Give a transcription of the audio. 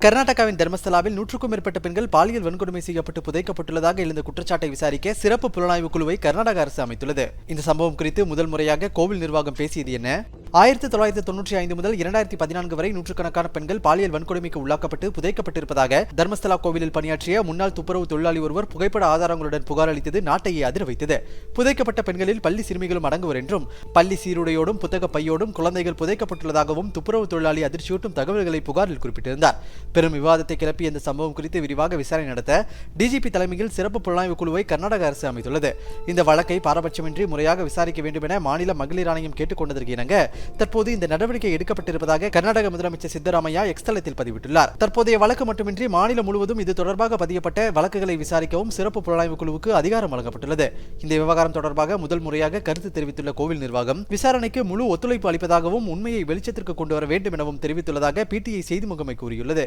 கர்நாடகாவின் தர்மஸ்தலாவில் 100க்கும் மேற்பட்ட பெண்கள் பாலியல் வன்கொடுமை செய்யப்பட்டு புதைக்கப்பட்டுள்ளதாக எழுந்த குற்றச்சாட்டை விசாரிக்க சிறப்பு புலனாய்வு குழுவை கர்நாடக அரசு அமைத்துள்ளது. இந்த சம்பவம் குறித்து முதல் முறையாக கோவில் நிர்வாகம் பேசியது என்ன? 1995 முதல் 2014 வரை நூற்றுக்கணக்கான பெண்கள் பாலியல் வன்கொடுமைக்கு உள்ளாக்கப்பட்டு புதைக்கப்பட்டிருப்பதாக தர்மஸ்தலா கோவிலில் பணியாற்றிய முன்னாள் துப்புரவு தொழிலாளி ஒருவர் புகைப்பட ஆதாரங்களுடன் புகார் அளித்தது நாட்டையே அதிர வைத்தது. புதைக்கப்பட்ட பெண்களில் பள்ளி சிறுமிகளும் அடங்குவர் என்றும், பள்ளி சீருடையோடும் புத்தக பையோடும் குழந்தைகள் புதைக்கப்பட்டுள்ளதாகவும் துப்புரவு தொழிலாளி அதிர்ச்சியூட்டும் தகவல்களை புகாரில் குறிப்பிட்டிருந்தார். பெரும் விவாதத்தை கிளப்பிய இந்த சம்பவம் குறித்து விரிவாக விசாரணை நடத்த டிஜிபி தலைமையில் சிறப்பு புலனாய்வு குழுவை கர்நாடக அரசு அமைத்துள்ளது. இந்த வழக்கை பாரபட்சமின்றி முறையாக விசாரிக்க வேண்டும் என மாநில மகளிர் ஆணையம் கேட்டுக் கொண்டதற்கு இணங்க தற்போது இந்த நடவடிக்கை எடுக்கப்பட்டிருப்பதாக கர்நாடக முதலமைச்சர் சித்தராமையா எக்ஸ் தளத்தில் பதிவிட்டுள்ளார். தற்போதைய வழக்கு மட்டுமின்றி மாநிலம் முழுவதும் இது தொடர்பாக பதியப்பட்ட வழக்குகளை விசாரிக்கவும் சிறப்பு புலனாய்வு குழுவுக்கு அதிகாரம் வழங்கப்பட்டுள்ளது. இந்த விவகாரம் தொடர்பாக முதல் முறையாக கருத்து தெரிவித்துள்ள கோவில் நிர்வாகம் விசாரணைக்கு முழு ஒத்துழைப்பு அளிப்பதாகவும் உண்மையை வெளிச்சத்திற்கு கொண்டு வர வேண்டும் எனவும் தெரிவித்துள்ளதாக பிடிஐ செய்தி முகமை கூறியுள்ளது.